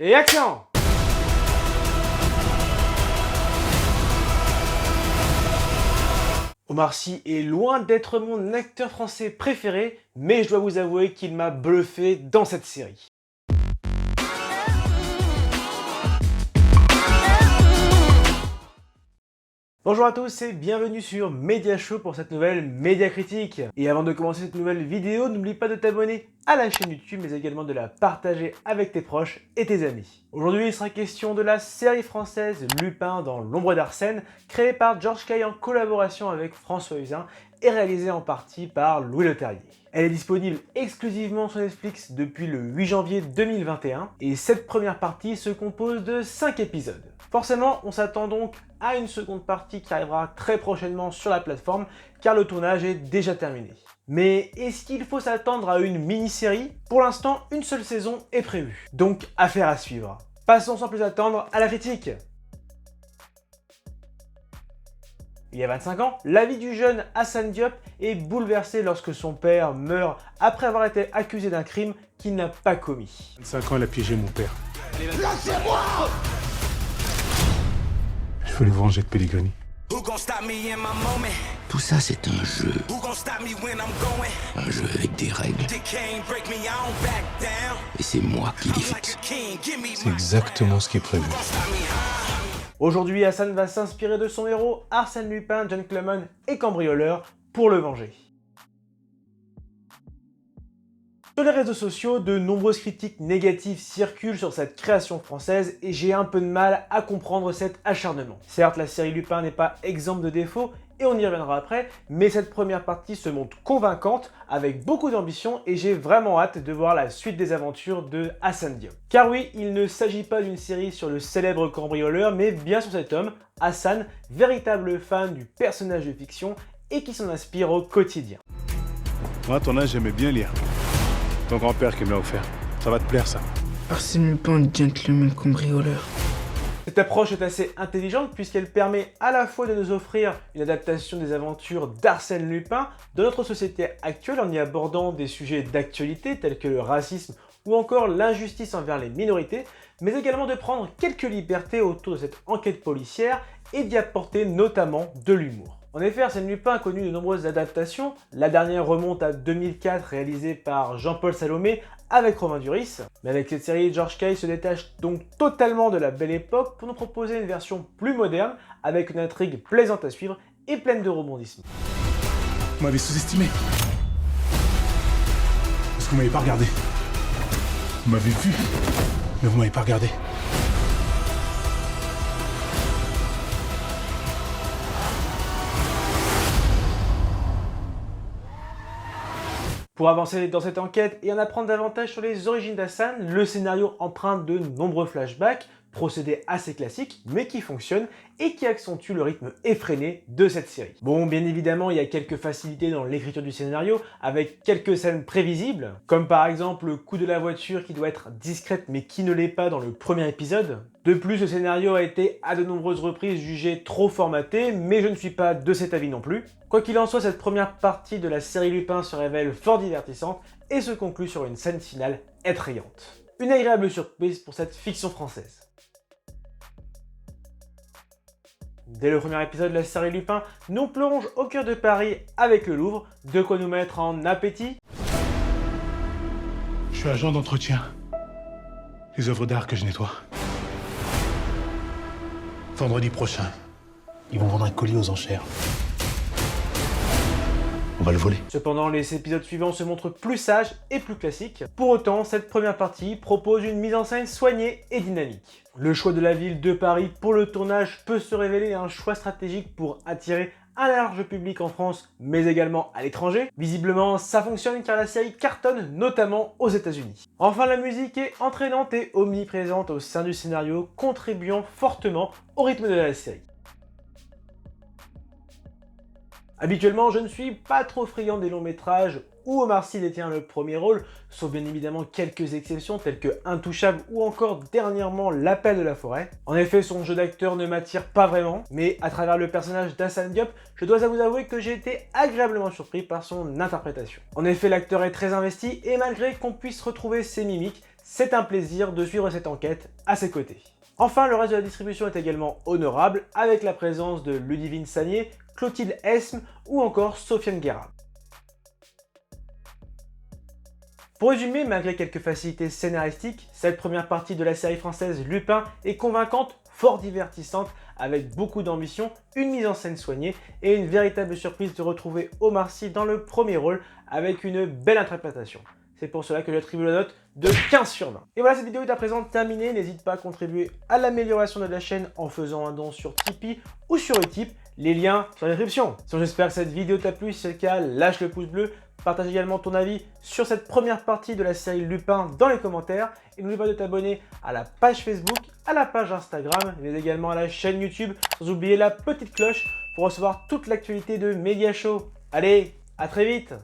Et action! Omar Sy est loin d'être mon acteur français préféré, mais je dois vous avouer qu'il m'a bluffé dans cette série. Bonjour à tous et bienvenue sur Media Show pour cette nouvelle Média Critique. Et avant de commencer cette nouvelle vidéo, n'oublie pas de t'abonner à la chaîne YouTube, mais également de la partager avec tes proches et tes amis. Aujourd'hui, il sera question de la série française Lupin dans l'ombre d'Arsène, créée par Georges Cail en collaboration avec François Usain et réalisée en partie par Louis Leterrier. Elle est disponible exclusivement sur Netflix depuis le 8 janvier 2021 et cette première partie se compose de 5 épisodes. Forcément, on s'attend donc à une seconde partie qui arrivera très prochainement sur la plateforme car le tournage est déjà terminé. Mais est-ce qu'il faut s'attendre à une mini-série? Pour l'instant, une seule saison est prévue, donc affaire à suivre. Passons sans plus attendre à la critique. Il y a 25 ans, la vie du jeune Assane Diop est bouleversée lorsque son père meurt après avoir été accusé d'un crime qu'il n'a pas commis. 25 ans, elle a piégé mon père. Lâchez-moi! Je veux le venger de Pellegrini. Tout ça, c'est un jeu. Un jeu avec des règles. Et c'est moi qui les fixe. C'est exactement ce qui est prévu. Aujourd'hui, Assane va s'inspirer de son héros, Arsène Lupin, gentleman et cambrioleur, pour le venger. Sur les réseaux sociaux, de nombreuses critiques négatives circulent sur cette création française et j'ai un peu de mal à comprendre cet acharnement. Certes, la série Lupin n'est pas exempte de défauts et on y reviendra après, mais cette première partie se montre convaincante avec beaucoup d'ambition et j'ai vraiment hâte de voir la suite des aventures de Assane Diop. Car oui, il ne s'agit pas d'une série sur le célèbre cambrioleur, mais bien sur cet homme, Assane, véritable fan du personnage de fiction et qui s'en inspire au quotidien. Moi, à ton âge, j'aimais bien lire. Ton grand-père qui me l'a offert. Ça va te plaire, ça. Arsène Lupin, gentleman cambrioleur. Cette approche est assez intelligente puisqu'elle permet à la fois de nous offrir une adaptation des aventures d'Arsène Lupin dans notre société actuelle en y abordant des sujets d'actualité tels que le racisme ou encore l'injustice envers les minorités, mais également de prendre quelques libertés autour de cette enquête policière et d'y apporter notamment de l'humour. En effet, Arsène Lupin a connu de nombreuses adaptations. La dernière remonte à 2004, réalisée par Jean-Paul Salomé avec Romain Duris. Mais avec cette série, Georges Cail se détache donc totalement de la belle époque pour nous proposer une version plus moderne, avec une intrigue plaisante à suivre et pleine de rebondissements. Vous m'avez sous-estimé. Parce que vous m'avez pas regardé. Vous m'avez vu, mais vous m'avez pas regardé. Pour avancer dans cette enquête et en apprendre davantage sur les origines d'Assane, le scénario emprunte de nombreux flashbacks, procédé assez classique mais qui fonctionne et qui accentue le rythme effréné de cette série. Bon, bien évidemment, il y a quelques facilités dans l'écriture du scénario avec quelques scènes prévisibles, comme par exemple le coup de la voiture qui doit être discrète mais qui ne l'est pas dans le premier épisode. De plus, le scénario a été à de nombreuses reprises jugé trop formaté, mais je ne suis pas de cet avis non plus. Quoi qu'il en soit, cette première partie de la série Lupin se révèle fort divertissante et se conclut sur une scène finale effrayante. Une agréable surprise pour cette fiction française. Dès le premier épisode de la série Lupin, nous plonge au cœur de Paris avec le Louvre, de quoi nous mettre en appétit. Je suis agent d'entretien. Les œuvres d'art que je nettoie. Vendredi prochain, ils vont vendre un colis aux enchères. On va le voler. Cependant, les épisodes suivants se montrent plus sages et plus classiques. Pour autant, cette première partie propose une mise en scène soignée et dynamique. Le choix de la ville de Paris pour le tournage peut se révéler un choix stratégique pour attirer un large public en France, mais également à l'étranger. Visiblement, ça fonctionne car la série cartonne, notamment aux États-Unis. Enfin, la musique est entraînante et omniprésente au sein du scénario, contribuant fortement au rythme de la série. Habituellement, je ne suis pas trop friand des longs métrages où Omar Sy détient le premier rôle, sauf bien évidemment quelques exceptions telles que Intouchable ou encore dernièrement L'Appel de la Forêt. En effet, son jeu d'acteur ne m'attire pas vraiment, mais à travers le personnage d'Assane Diop, je dois vous avouer que j'ai été agréablement surpris par son interprétation. En effet, l'acteur est très investi et malgré qu'on puisse retrouver ses mimiques, c'est un plaisir de suivre cette enquête à ses côtés. Enfin, le reste de la distribution est également honorable avec la présence de Ludivine Sagné, Clotilde Esme ou encore Sofiane Guerra. Pour résumer, malgré quelques facilités scénaristiques, cette première partie de la série française Lupin est convaincante, fort divertissante, avec beaucoup d'ambition, une mise en scène soignée et une véritable surprise de retrouver Omar Sy dans le premier rôle avec une belle interprétation. C'est pour cela que j'attribue la note de 15 sur 20. Et voilà, cette vidéo est à présent terminée. N'hésite pas à contribuer à l'amélioration de la chaîne en faisant un don sur Tipeee ou sur Utip. Les liens sont dans la description. Sinon, j'espère que cette vidéo t'a plu. Si c'est le cas, lâche le pouce bleu. Partage également ton avis sur cette première partie de la série Lupin dans les commentaires. Et n'oublie pas de t'abonner à la page Facebook, à la page Instagram, mais également à la chaîne YouTube. Sans oublier la petite cloche pour recevoir toute l'actualité de Media Show. Allez, à très vite!